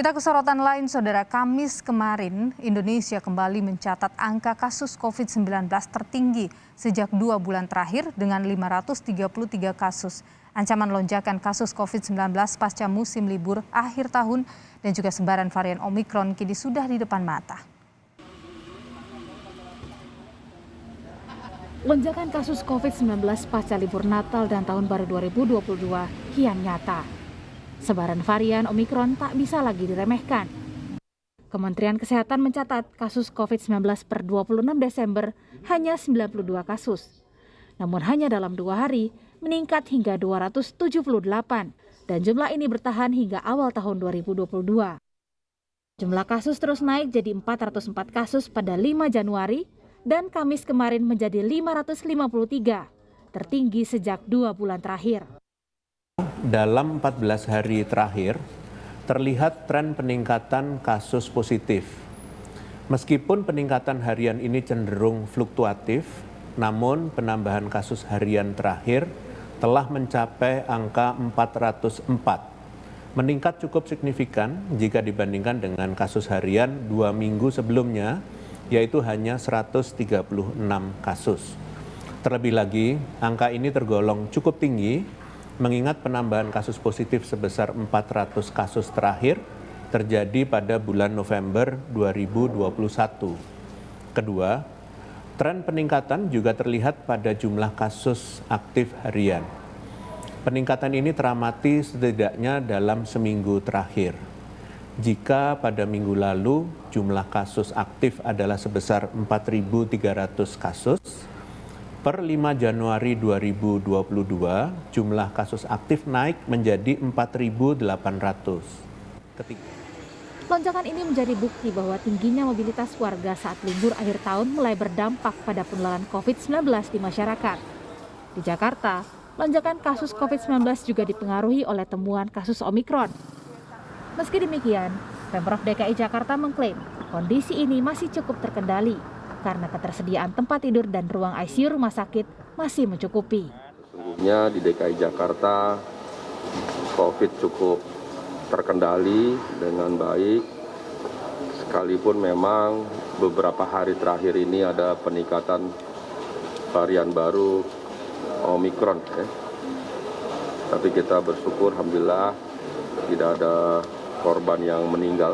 Kita ke sorotan lain, Saudara. Kamis kemarin, Indonesia kembali mencatat angka kasus COVID-19 tertinggi sejak 2 bulan terakhir dengan 533 kasus. Ancaman lonjakan kasus COVID-19 pasca musim libur akhir tahun dan juga sebaran varian Omikron kini sudah di depan mata. Lonjakan kasus COVID-19 pasca libur Natal dan Tahun Baru 2022 kian nyata. Sebaran varian Omikron tak bisa lagi diremehkan. Kementerian Kesehatan mencatat kasus COVID-19 per 26 Desember hanya 92 kasus. Namun hanya dalam 2 hari meningkat hingga 278 dan jumlah ini bertahan hingga awal tahun 2022. Jumlah kasus terus naik jadi 404 kasus pada 5 Januari dan Kamis kemarin menjadi 553, tertinggi sejak 2 bulan terakhir. Dalam 14 hari terakhir, terlihat tren peningkatan kasus positif. Meskipun peningkatan harian ini cenderung fluktuatif, namun penambahan kasus harian terakhir telah mencapai angka 404. Meningkat cukup signifikan jika dibandingkan dengan kasus harian 2 minggu sebelumnya, yaitu hanya 136 kasus. Terlebih lagi, angka ini tergolong cukup tinggi mengingat penambahan kasus positif sebesar 400 kasus terakhir terjadi pada bulan November 2021. Kedua, tren peningkatan juga terlihat pada jumlah kasus aktif harian. Peningkatan ini teramati setidaknya dalam seminggu terakhir. Jika pada minggu lalu jumlah kasus aktif adalah sebesar 4.300 kasus, per 5 Januari 2022, jumlah kasus aktif naik menjadi 4.800. Lonjakan ini menjadi bukti bahwa tingginya mobilitas warga saat libur akhir tahun mulai berdampak pada penularan COVID-19 di masyarakat. Di Jakarta, lonjakan kasus COVID-19 juga dipengaruhi oleh temuan kasus Omikron. Meski demikian, Pemprov DKI Jakarta mengklaim kondisi ini masih cukup terkendali karena ketersediaan tempat tidur dan ruang ICU rumah sakit masih mencukupi. Sesungguhnya di DKI Jakarta, COVID cukup terkendali dengan baik, sekalipun memang beberapa hari terakhir ini ada peningkatan varian baru Omikron. Tapi kita bersyukur, alhamdulillah, tidak ada korban yang meninggal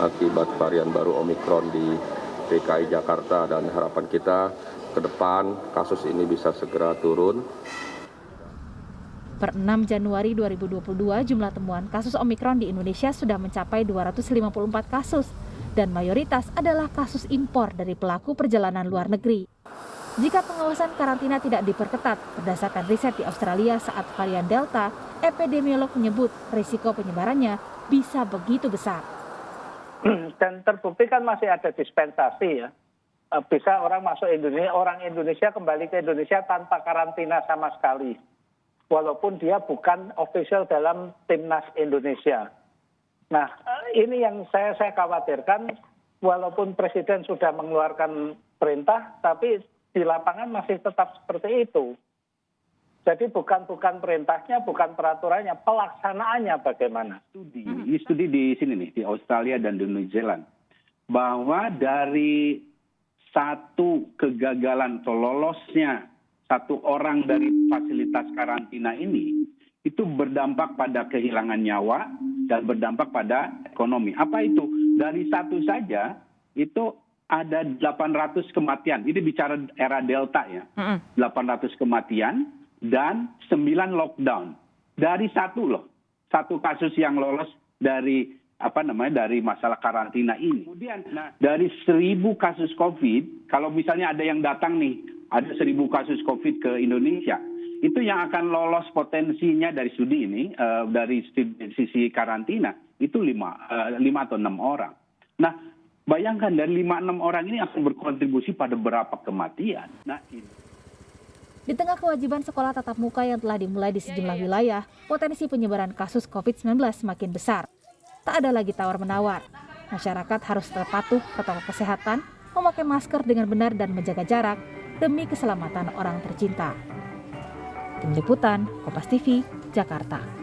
akibat varian baru Omikron di DKI Jakarta, dan harapan kita ke depan kasus ini bisa segera turun. Per 6 Januari 2022, jumlah temuan kasus Omikron di Indonesia sudah mencapai 254 kasus dan mayoritas adalah kasus impor dari pelaku perjalanan luar negeri. Jika pengawasan karantina tidak diperketat, berdasarkan riset di Australia saat varian Delta, epidemiolog menyebut risiko penyebarannya bisa begitu besar. Dan terbukti kan masih ada dispensasi ya. Bisa orang masuk Indonesia, orang Indonesia kembali ke Indonesia tanpa karantina sama sekali. Walaupun dia bukan official dalam timnas Indonesia. Nah, ini yang saya khawatirkan, walaupun Presiden sudah mengeluarkan perintah, tapi di lapangan masih tetap seperti itu. Jadi bukan perintahnya, bukan peraturannya, pelaksanaannya bagaimana? Studi di sini nih, di Australia dan di New Zealand, bahwa dari satu kegagalan atau lolosnya satu orang dari fasilitas karantina ini, itu berdampak pada kehilangan nyawa dan berdampak pada ekonomi. Apa itu? Dari satu saja, itu ada 800 kematian. Ini bicara era Delta ya, 800 kematian. Dan 9 lockdown dari satu kasus yang lolos dari dari masalah karantina ini. Kemudian dari 1.000 kasus COVID, kalau misalnya ada yang datang nih, ada 1.000 kasus COVID ke Indonesia, itu yang akan lolos potensinya dari studi ini, dari sisi karantina itu 5 atau 6 orang. Nah, bayangkan dari 5-6 orang ini akan berkontribusi pada berapa kematian. Nah, ini. Di tengah kewajiban sekolah tatap muka yang telah dimulai di sejumlah wilayah, potensi penyebaran kasus COVID-19 semakin besar. Tak ada lagi tawar-menawar. Masyarakat harus tetap patuh protokol kesehatan, memakai masker dengan benar dan menjaga jarak demi keselamatan orang tercinta. Tim Liputan, Kompas TV, Jakarta.